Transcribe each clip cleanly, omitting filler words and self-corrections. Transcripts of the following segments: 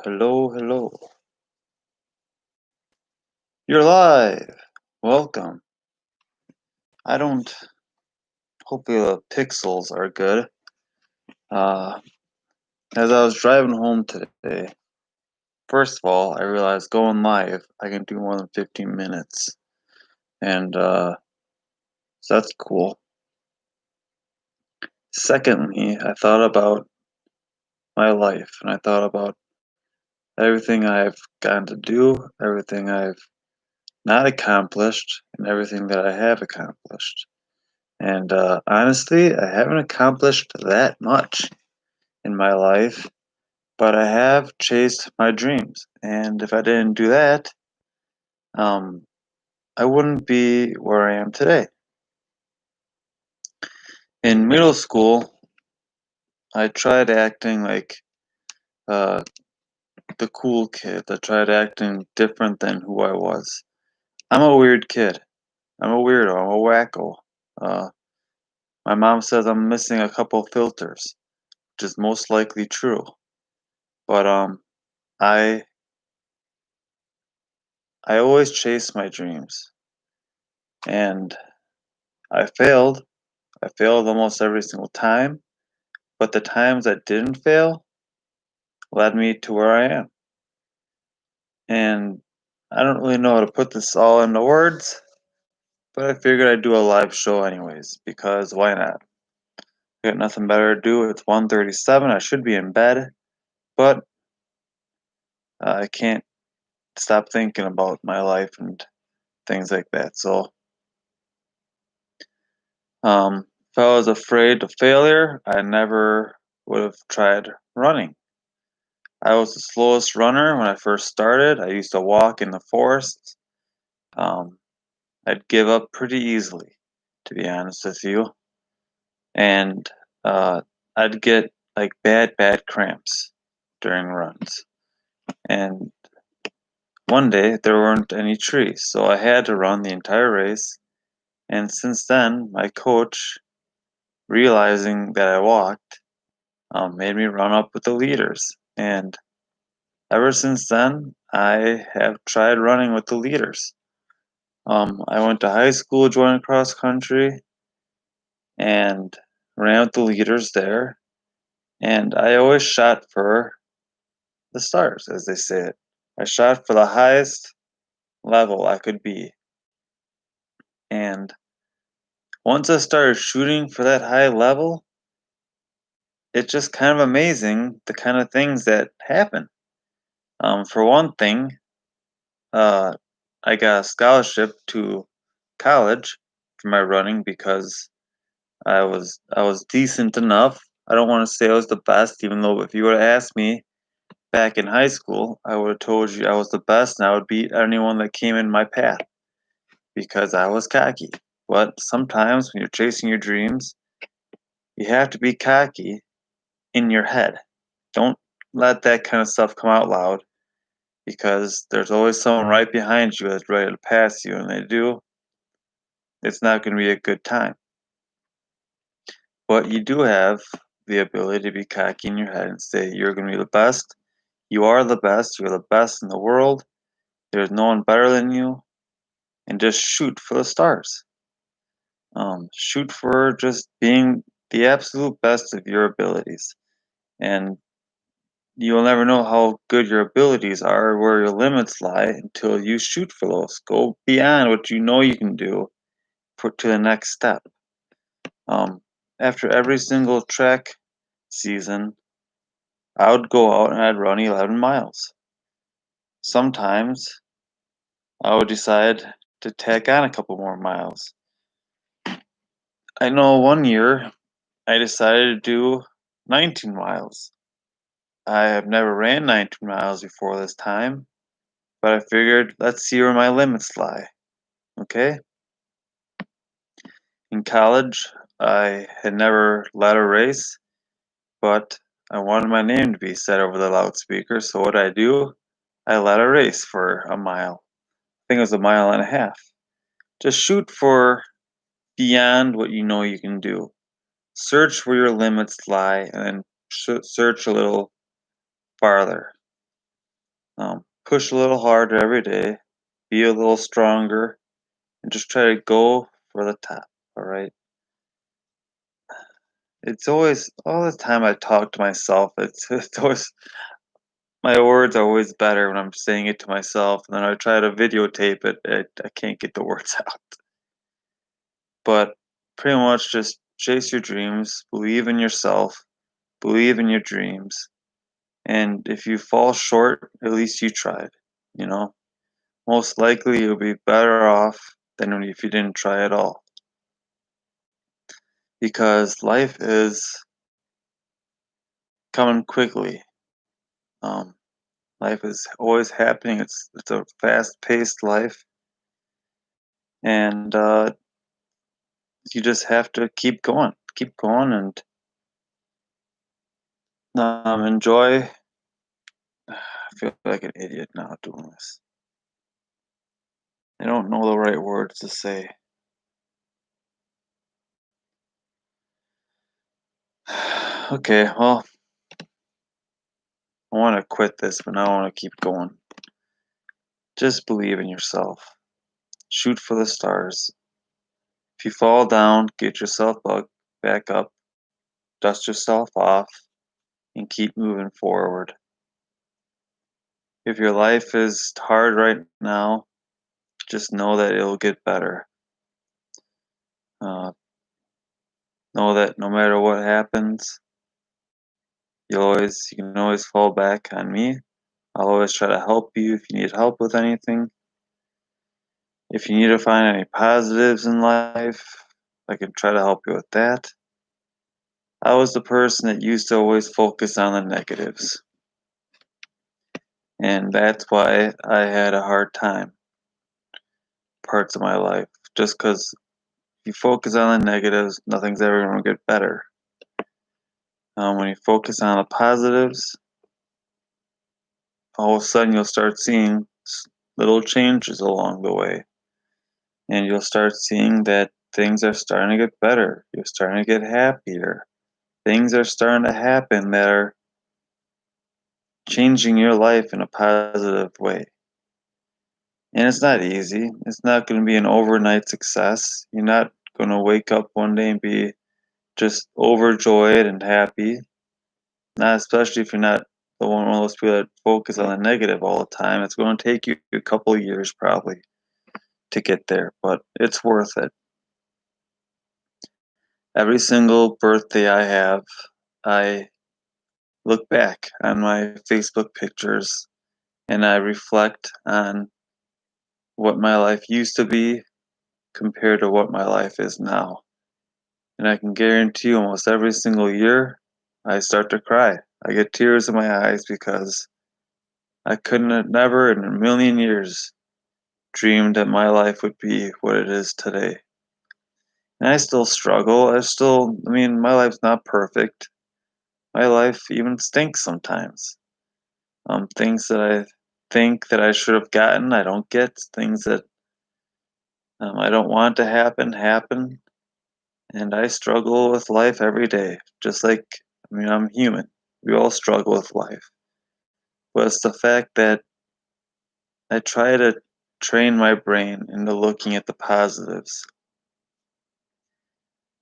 Hello, hello. You're live. Welcome. I don't. Hopefully the pixels are good. Uh, as I was driving home today, first of all, I realized going live, I can do more than 15 minutes. And so that's cool. Secondly, I thought about my life and I thought about everything I've gotten to do, everything I've not accomplished, and everything that I have accomplished. And honestly, I haven't accomplished that much in my life, but I have chased my dreams. And if I didn't do that, um, I wouldn't be where I am today. In middle school, I tried acting like uh, the cool kid. I tried acting different than who I was. I'm a weird kid. I'm a weirdo. I'm a wacko. Uh, my mom says I'm missing a couple filters, which is most likely true. But I I always chase my dreams, and I failed. I failed almost every single time, but the times I didn't fail led me to where I am. And I don't really know how to put this all into words, but I figured I'd do a live show anyways, because why not? I got nothing better to do. It's 1:37. I should be in bed, but I can't stop thinking about my life and things like that. So, if I was afraid of failure, I never would have tried running. I was the slowest runner when I first started. I used to walk in the forest. Um, I'd give up pretty easily, to be honest with you. And uh, I'd get like bad cramps during runs. And one day there weren't any trees, so I had to run the entire race. And since then, my coach, realizing that I walked, made me run up with the leaders. And ever since then, I have tried running with the leaders. I went to high school, joined cross country, and ran with the leaders there. And I always shot for the stars, as they say it. I shot for the highest level I could be. And once I started shooting for that high level, it's just kind of amazing the kind of things that happen. For one thing, uh, I got a scholarship to college for my running because I was decent enough. I don't want to say I was the best, even though if you would have asked me back in high school, I would have told you I was the best and I would beat anyone that came in my path because I was cocky. But sometimes when you're chasing your dreams, you have to be cocky in your head. Don't let that kind of stuff come out loud because there's always someone right behind you that's ready to pass you, and they do. It's not going to be a good time. But you do have the ability to be cocky in your head and say you're going to be the best. You are the best. You're the best in the world. There's no one better than you. And just shoot for the stars. Shoot for just being the absolute best of your abilities. And you'll never know how good your abilities are or where your limits lie until you shoot for those. Go beyond what you know you can do, put to the next step. Um, After every single track season, I would go out and I'd run 11 miles. Sometimes I would decide to tack on a couple more miles. I know one year I decided to do 19 miles. I have never ran 19 miles before this time, but I figured let's see where my limits lie. Okay? In college, I had never led a race, but I wanted my name to be said over the loudspeaker, so what I do? I led a race for a mile. I think it was a mile and a half. Just shoot for beyond what you know you can do. Search where your limits lie and then search a little farther. Push a little harder every day, be a little stronger, and just try to go for the top. All right. It's always all the time I talk to myself. It's always my words are always better when I'm saying it to myself, and then I try to videotape it. I can't get the words out. But pretty much just chase your dreams, believe in yourself, believe in your dreams, and if you fall short, at least you tried. You know, most likely you'll be better off than if you didn't try at all. Because life is coming quickly. Um, Life is always happening. It's a fast-paced life, and you just have to keep going, and enjoy. I feel like an idiot now doing this. I don't know the right words to say. Okay, well, I want to quit this, but now I want to keep going. Just believe in yourself. Shoot for the stars. If you fall down, get yourself back up, dust yourself off, and keep moving forward. If your life is hard right now, just know that it'll get better. Uh, know that no matter what happens, you can always fall back on me. I'll always try to help you if you need help with anything. If you need to find any positives in life, I can try to help you with that. I was the person that used to always focus on the negatives, and that's why I had a hard time parts of my life. Just because you focus on the negatives, nothing's ever going to get better. When you focus on the positives, all of a sudden you'll start seeing little changes along the way. And you'll start seeing that things are starting to get better. You're starting to get happier. Things are starting to happen that are changing your life in a positive way. And it's not easy. It's not going to be an overnight success. You're not going to wake up one day and be just overjoyed and happy. Not especially if you're not one of those people that focus on the negative all the time. It's going to take you a couple of years probably to get there, but it's worth it. Every single birthday I have, I look back on my Facebook pictures and I reflect on what my life used to be compared to what my life is now. And I can guarantee you almost every single year, I start to cry. I get tears in my eyes because I couldn't have never in a million years dreamed that my life would be what it is today. And I still struggle. I mean, my life's not perfect. My life even stinks sometimes. Things that I think that I should have gotten, I don't get. Things that I don't want to happen. And I struggle with life every day. Just like, I mean, I'm human. We all struggle with life. But it's the fact that I try to train my brain into looking at the positives.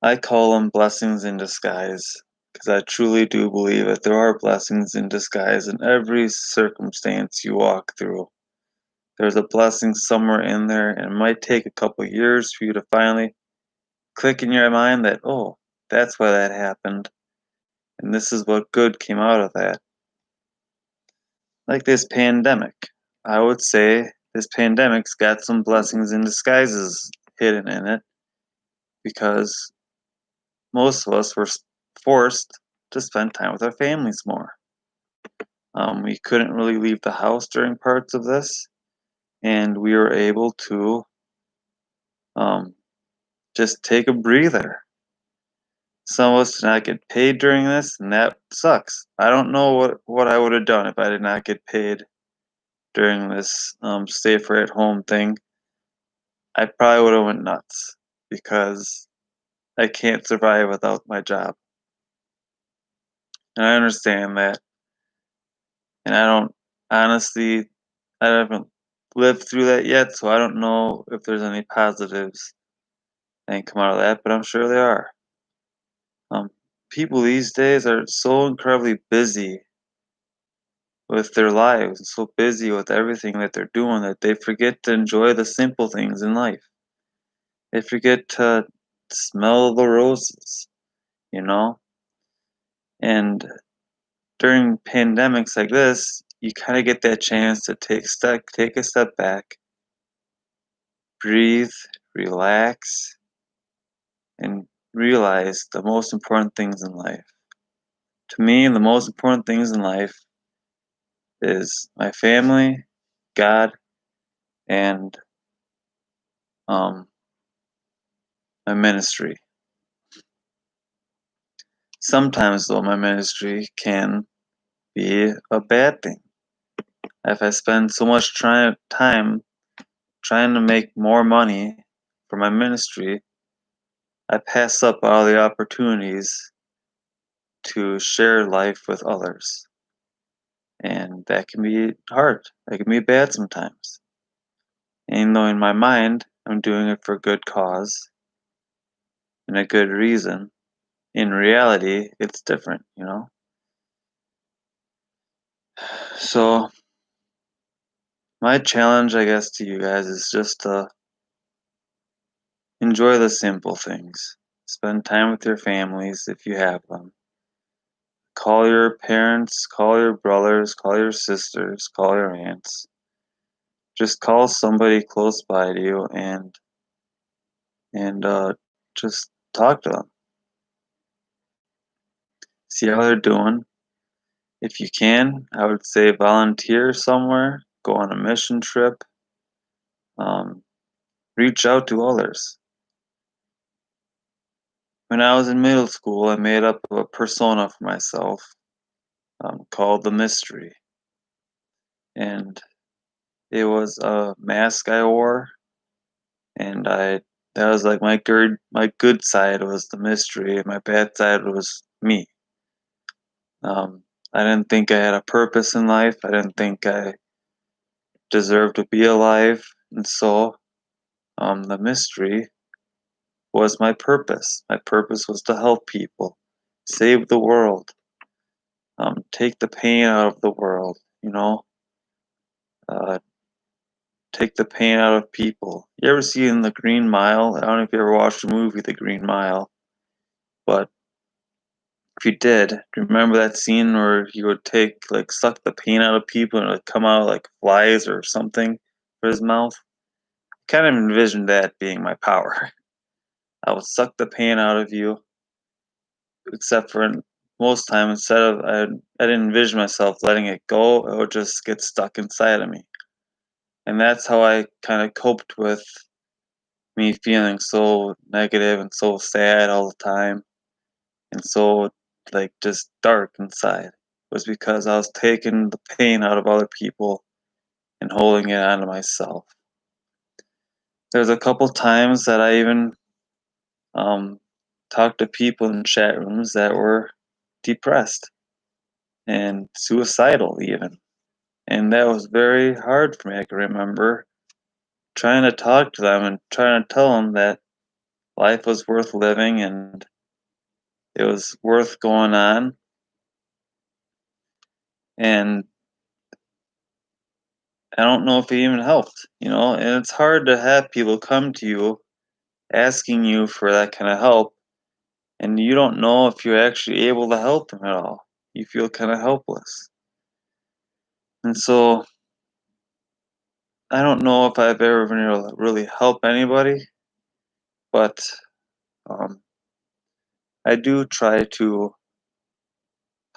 I call them blessings in disguise because I truly do believe that there are blessings in disguise in every circumstance you walk through. There's a blessing somewhere in there, and it might take a couple years for you to finally click in your mind that, oh, that's why that happened, and this is what good came out of that. Like this pandemic. I would say this pandemic's got some blessings in disguises hidden in it because most of us were forced to spend time with our families more. We couldn't really leave the house during parts of this, and we were able to um, just take a breather. Some of us did not get paid during this, and that sucks. I don't know what I would have done if I did not get paid during this safer at home thing. I probably would have went nuts because I can't survive without my job. And I understand that. And I don't Honestly, I haven't lived through that yet, so I don't know if there's any positives that can come out of that, but I'm sure there are. Um, People these days are so incredibly busy with their lives, and so busy with everything that they're doing that they forget to enjoy the simple things in life. They forget to smell the roses, you know? And during pandemics like this, you kind of get that chance to take a step back, breathe, relax, and realize the most important things in life. To me, the most important things in life is my family, God, and um, my ministry. Sometimes, though, my ministry can be a bad thing. If I spend so much time trying to make more money for my ministry, I pass up all the opportunities to share life with others. And that can be hard. That can be bad sometimes. And though in my mind I'm doing it for a good cause and a good reason, in reality it's different. So my challenge, I guess, to you guys is just to enjoy the simple things. Spend time with your families if you have them. Call your parents, call your brothers, call your sisters, call your aunts. Just call somebody close by to you and just talk to them. See how they're doing. If you can, I would say volunteer somewhere, go on a mission trip, um, reach out to others. When I was in middle school, I made up a persona for myself called the Mystery, and it was a mask I wore, and I that was like my good side was the mystery, and my bad side was me. I didn't think I had a purpose in life. I didn't think I deserved to be alive, and so the mystery was my purpose. My purpose was to help people, save the world, take the pain out of the world. Uh, take the pain out of people. You ever seen The Green Mile? I don't know if you ever watched the movie The Green Mile, but if you did, do you remember that scene where he would suck the pain out of people and it would come out like flies or something for his mouth? Kind of envisioned that being my power. I would suck the pain out of you, except for most time instead of I didn't envision myself letting it go, it would just get stuck inside of me. And that's how I kind of coped with me feeling so negative and so sad all the time and so like just dark inside was because I was taking the pain out of other people and holding it onto myself. There's a couple times that I even um, talked to people in chat rooms that were depressed and suicidal even. And that was very hard for me. I can remember trying to talk to them and trying to tell them that life was worth living and it was worth going on. And I don't know if it even helped. And it's hard to have people come to you asking you for that kind of help, and you don't know if you're actually able to help them at all. You feel kind of helpless. And so I don't know if I've ever been able to really help anybody, but um, I do try to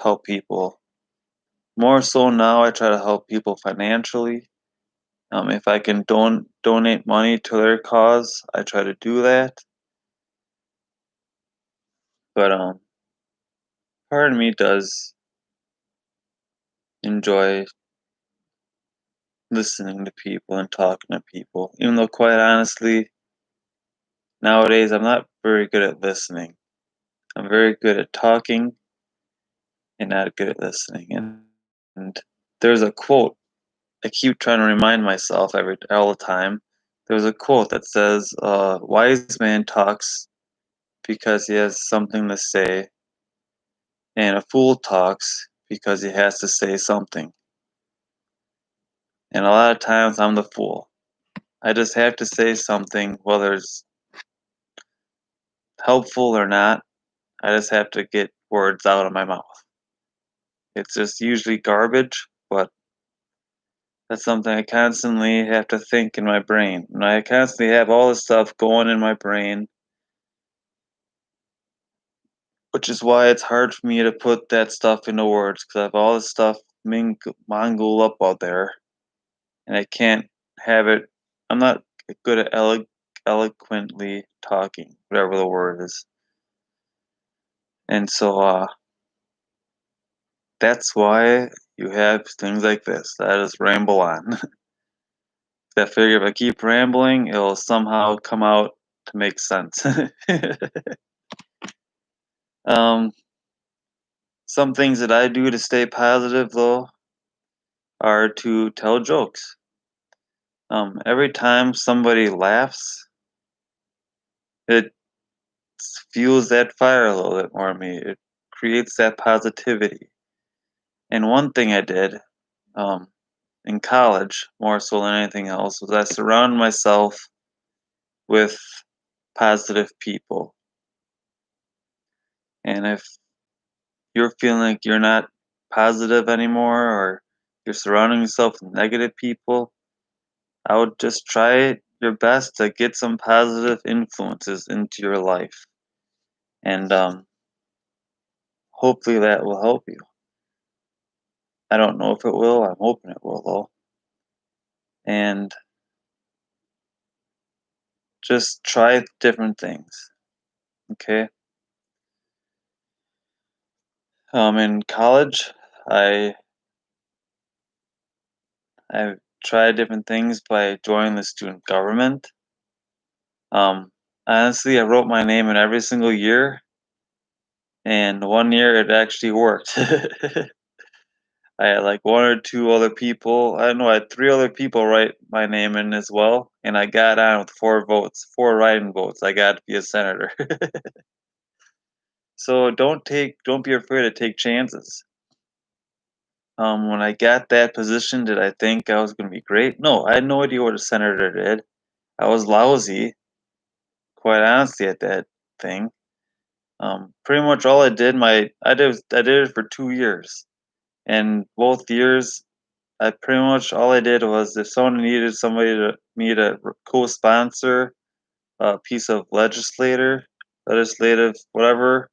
help people. More so now, I try to help people financially. If I can donate money to their cause, I try to do that. But part of me does enjoy listening to people and talking to people, even though quite honestly, nowadays I'm not very good at listening. I'm very good at talking and not good at listening. And there's a quote I keep trying to remind myself all the time. There's a quote that says, "Wise man talks because he has something to say, and a fool talks because he has to say something." And a lot of times I'm the fool. I just have to say something, whether it's helpful or not. I just have to get words out of my mouth. It's just usually garbage, but that's something I constantly have to think in my brain. And I constantly have all this stuff going in my brain, which is why it's hard for me to put that stuff into words because I have all this stuff mongled up out there, and I can't have it. I'm not good at eloquently talking, whatever the word is. And so that's why you have things like this. That is ramble on. I figure if I keep rambling, it'll somehow come out to make sense. um, some things that I do to stay positive, though, are to tell jokes. Every time somebody laughs, it fuels that fire a little bit more in me. It creates that positivity. And one thing I did in college, more so than anything else, was I surrounded myself with positive people. And if you're feeling like you're not positive anymore or you're surrounding yourself with negative people, I would just try your best to get some positive influences into your life. And hopefully that will help you. I don't know if it will. I'm hoping it will, though. And just try different things. Okay. In college, I I tried different things by joining the student government. Um, honestly, I wrote my name in every single year, and one year it actually worked. I had like one or two other people. I don't know. I had three other people write my name in as well, and I got on with 4 votes, 4 write-in votes. I got to be a senator. So don't be afraid to take chances. When I got that position, did I think I was going to be great? No, I had no idea what a senator did. I was lousy, quite honestly, at that thing. Pretty much all I did it for 2 years, and both years I pretty much all I did was if someone needed me to co-sponsor a piece of legislative whatever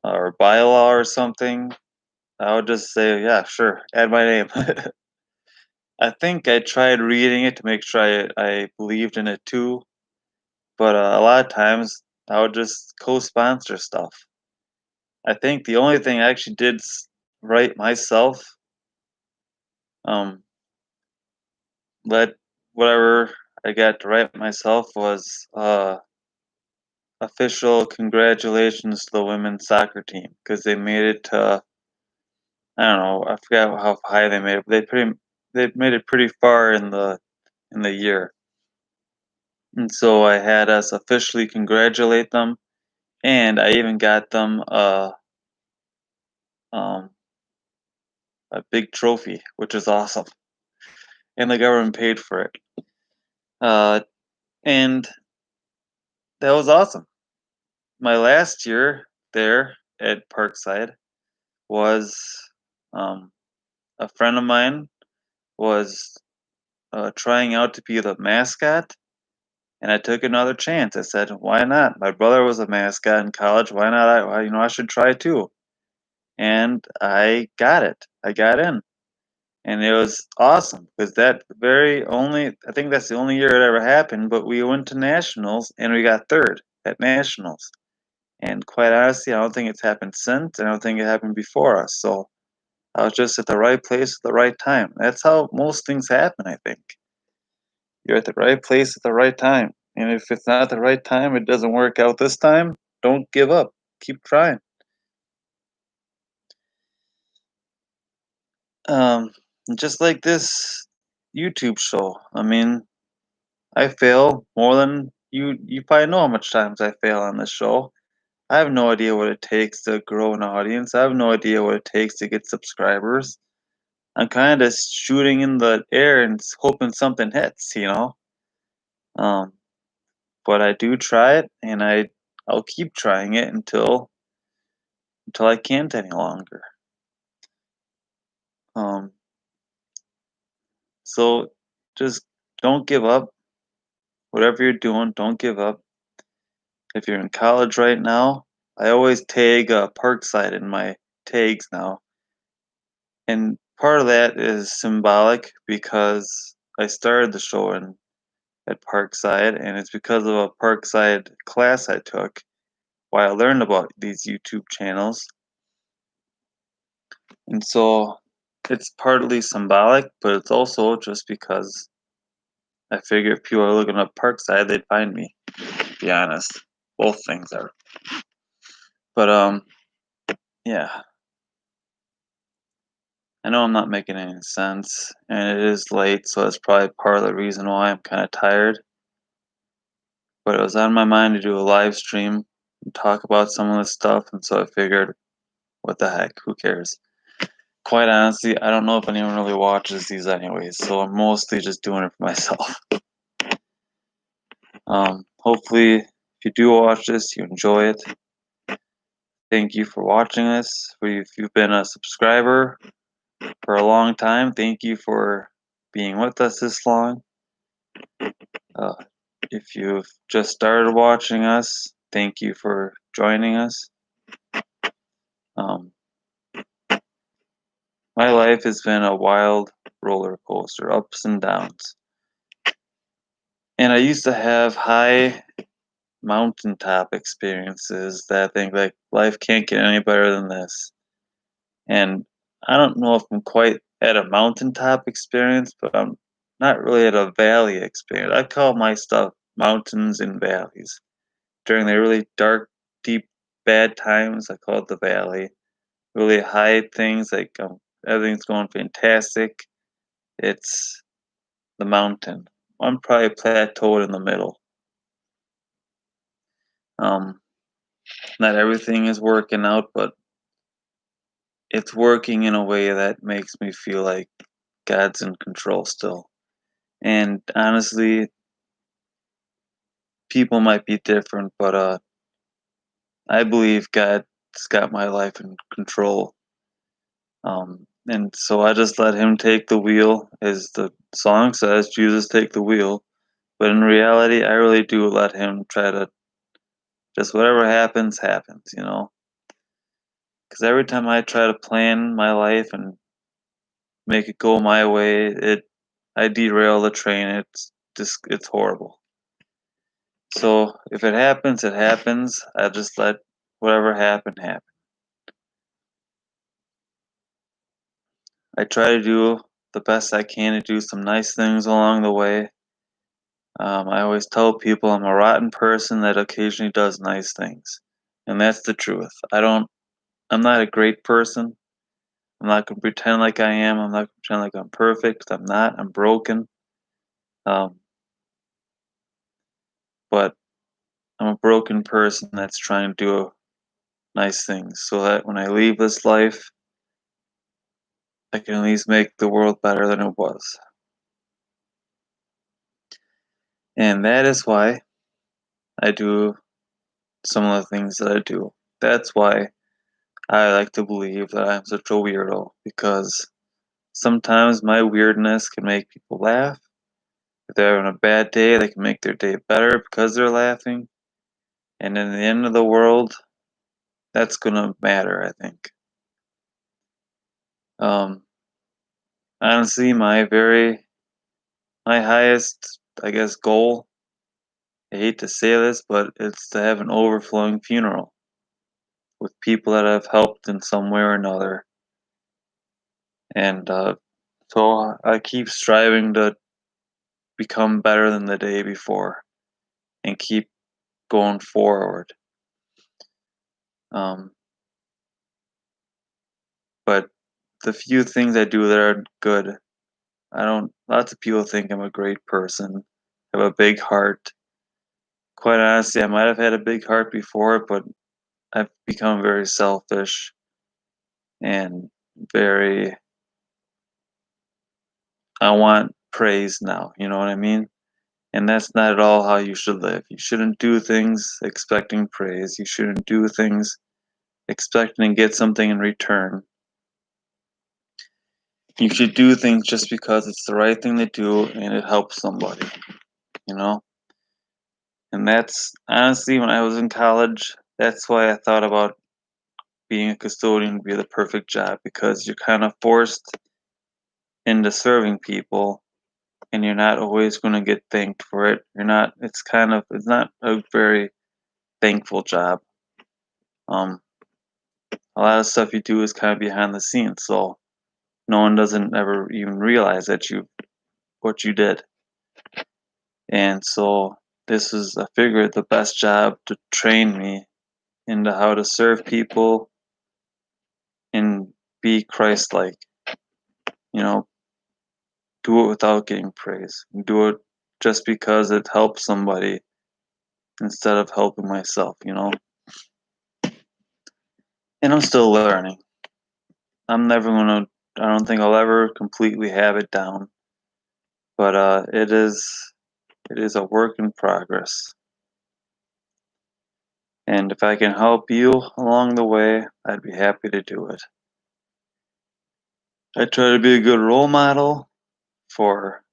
or bylaw or something, I would just say, yeah, sure, add my name. I think I tried reading it to make sure I believed in it too, but a lot of times I would just co-sponsor stuff. I think the only thing I actually did right myself, um, let whatever I got to write myself was official congratulations to the women's soccer team because they made it to I don't know I forgot how high they made it, but they made it pretty far in the year, and so I had us officially congratulate them, and I even got them um a big trophy, which is awesome, and the government paid for it, uh, and that was awesome. My last year there at Parkside was um, a friend of mine was trying out to be the mascot, and I took another chance. I said, "Why not? My brother was a mascot in college. Why not? I should try too." And I got it. I got in, and it was awesome because I think that's the only year it ever happened. But we went to nationals and we got third at nationals. And quite honestly, I don't think it's happened since. I don't think it happened before us. So I was just at the right place at the right time. That's how most things happen, I think. You're at the right place at the right time. And if it's not the right time, it doesn't work out this time, don't give up. Keep trying. Um, just like this YouTube show. I mean, I fail more than you. You probably know how much times I fail on this show. I have no idea what it takes to grow an audience. I have no idea what it takes to get subscribers. I'm kind of shooting in the air and hoping something hits. Um, but I do try it, and I'll keep trying it until I can't any longer. Um, so just don't give up. Whatever you're doing, don't give up. If you're in college right now, I always tag Parkside in my tags now. And part of that is symbolic because I started the show at Parkside, and it's because of a Parkside class I took where I learned about these YouTube channels. And so it's partly symbolic, but it's also just because I figure if people are looking up Parkside, they'd find me, to be honest. Both things are. But yeah. I know I'm not making any sense, and it is late, so that's probably part of the reason why I'm kind of tired. But it was on my mind to do a live stream and talk about some of this stuff, and so I figured, what the heck, who cares? Quite honestly, I don't know if anyone really watches these anyways, so I'm mostly just doing it for myself. Hopefully, if you do watch this, you enjoy it. Thank you for watching this. If you've been a subscriber for a long time, thank you for being with us this long. If you've just started watching us, thank you for joining us. My life has been a wild roller coaster, ups and downs. And I used to have high mountaintop experiences that I think like life can't get any better than this. And I don't know if I'm quite at a mountaintop experience, but I'm not really at a valley experience. I call my stuff mountains and valleys. During the really dark, deep, bad times, I call it the valley. Really high things, like everything's going fantastic. It's the mountain. I'm probably plateaued in the middle. Um, Not everything is working out, but it's working in a way that makes me feel like God's in control still. And honestly, people might be different, but I believe God's got my life in control. And so I just let him take the wheel, as the song says, Jesus take the wheel. But in reality, I really do let him try to just whatever happens, happens. Because every time I try to plan my life and make it go my way, I derail the train. It's horrible. So if it happens, it happens. I just let whatever happen happen. I try to do the best I can to do some nice things along the way. I always tell people I'm a rotten person that occasionally does nice things, and that's the truth. I'm not a great person. I'm not gonna pretend like I am. I'm not gonna pretend like I'm perfect. I'm not. I'm broken. Um, but I'm a broken person that's trying to do nice things so that when I leave this life, I can at least make the world better than it was. And that is why I do some of the things that I do. That's why I like to believe that I'm such a weirdo, because sometimes my weirdness can make people laugh. If they're having a bad day, they can make their day better because they're laughing. And in the end of the world, that's gonna matter, I think. Um, Honestly, my highest, I guess, goal. I hate to say this, but it's to have an overflowing funeral with people that I've helped in some way or another. And so I keep striving to become better than the day before and keep going forward. Um, but the few things I do that are good. Lots of people think I'm a great person, have a big heart. Quite honestly, I might have had a big heart before, but I've become very selfish and very, I want praise now, you know what I mean? And that's not at all how you should live. You shouldn't do things expecting praise. You shouldn't do things expecting to get something in return. You should do things just because it's the right thing to do and it helps somebody, you know? And that's honestly, when I was in college, that's why I thought about being a custodian would be the perfect job, because you're kind of forced into serving people and you're not always going to get thanked for it. It's not a very thankful job. A lot of stuff you do is kind of behind the scenes, so no one doesn't ever even realize what you did. And so I figured the best job to train me into how to serve people and be Christ-like. You know, do it without getting praise. Do it just because it helps somebody instead of helping myself, you know? And I'm still learning. I don't think I'll ever completely have it down. But it is a work in progress. And if I can help you along the way, I'd be happy to do it. I try to be a good role model for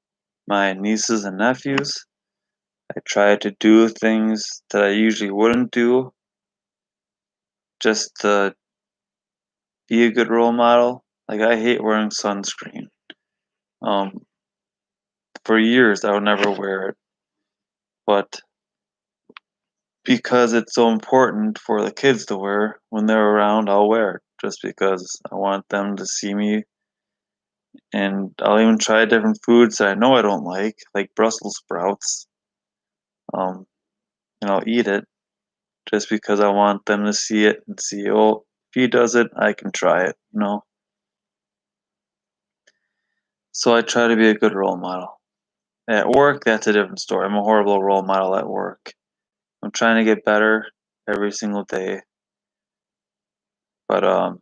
my nieces and nephews. I try to do things that I usually wouldn't do just to be a good role model. Like, I hate wearing sunscreen. For years, I would never wear it. But because it's so important for the kids to wear when they're around, I'll wear it just because I want them to see me. And I'll even try different foods that I know I don't like Brussels sprouts. And I'll eat it just because I want them to see it and see, oh, if he does it, I can try it, you know? So I try to be a good role model. At work, that's a different story. I'm a horrible role model at work. I'm trying to get better every single day, but I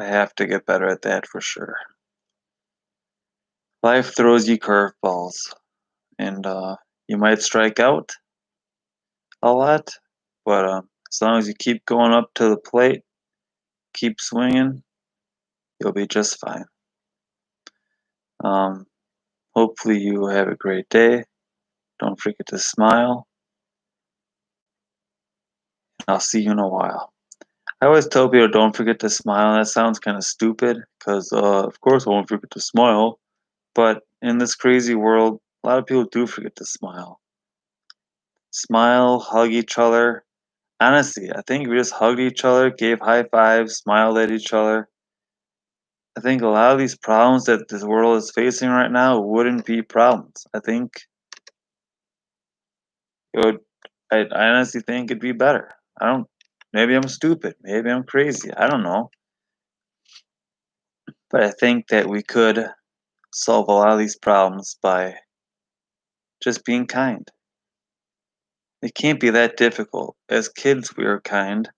have to get better at that for sure. Life throws you curveballs, and you might strike out a lot, but as long as you keep going up to the plate, keep swinging, you'll be just fine. Hopefully you have a great day. Don't forget to smile. I'll see you in a while. I always tell people don't forget to smile. That sounds kind of stupid because, of course, I won't forget to smile. But in this crazy world, a lot of people do forget to smile. Smile, hug each other. Honestly, I think if we just hugged each other, gave high fives, smiled at each other, I think a lot of these problems that this world is facing right now wouldn't be problems. I think it would. I honestly think it'd be better. I don't. Maybe I'm stupid. Maybe I'm crazy. I don't know. But I think that we could solve a lot of these problems by just being kind. It can't be that difficult. As kids, we were kind.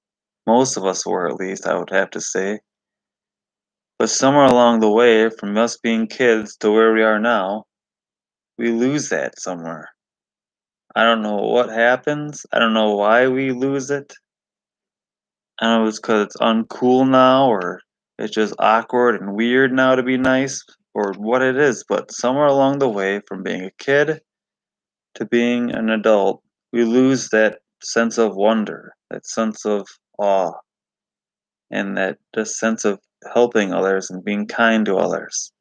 Most of us were, at least, I would have to say. But somewhere along the way, from us being kids to where we are now, we lose that somewhere. I don't know what happens. I don't know why we lose it. I don't know if it's because it's uncool now, or it's just awkward and weird now to be nice, or what it is. But somewhere along the way, from being a kid to being an adult, we lose that sense of wonder, that sense of awe, and that just sense of helping others and being kind to others.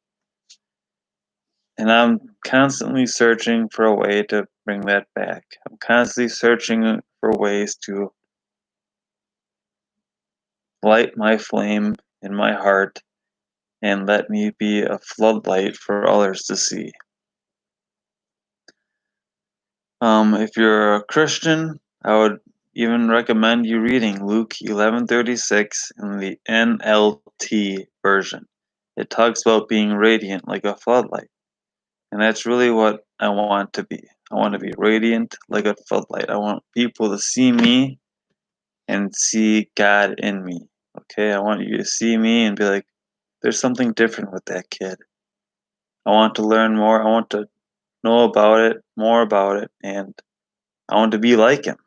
And I'm constantly searching for a way to bring that back. I'm constantly searching for ways to light my flame in my heart and let me be a floodlight for others to see. If you're a Christian, I would even recommend you reading Luke 11:36 in the NLT version. It talks about being radiant like a floodlight. And that's really what I want to be. I want to be radiant like a floodlight. I want people to see me and see God in me. Okay? I want you to see me and be like, there's something different with that kid. I want to learn more. I want to know about it, more about it, and I want to be like him.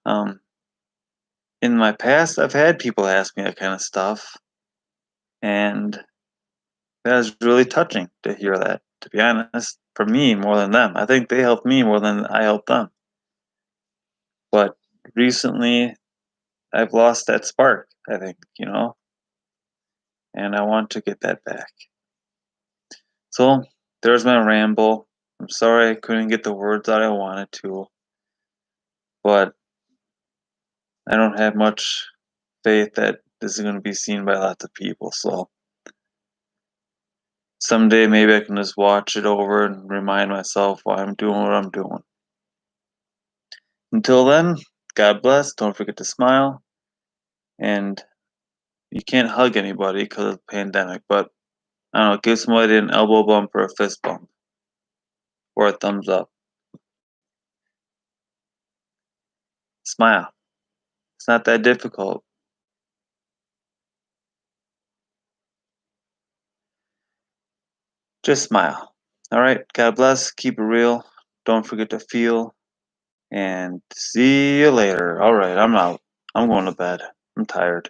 Um, in my past, I've had people ask me that kind of stuff, and that was really touching to hear that. To be honest, for me more than them, I think they helped me more than I helped them. But recently, I've lost that spark. I think and I want to get that back. So there's my ramble. I'm sorry I couldn't get the words out I wanted to, but I don't have much faith that this is going to be seen by lots of people. So someday maybe I can just watch it over and remind myself why I'm doing what I'm doing. Until then, God bless. Don't forget to smile. And you can't hug anybody because of the pandemic, but I don't know, give somebody an elbow bump or a fist bump or a thumbs up. Smile. It's not that difficult. Just smile. All right. God bless. Keep it real. Don't forget to feel. And see you later. All right. I'm out. I'm going to bed. I'm tired.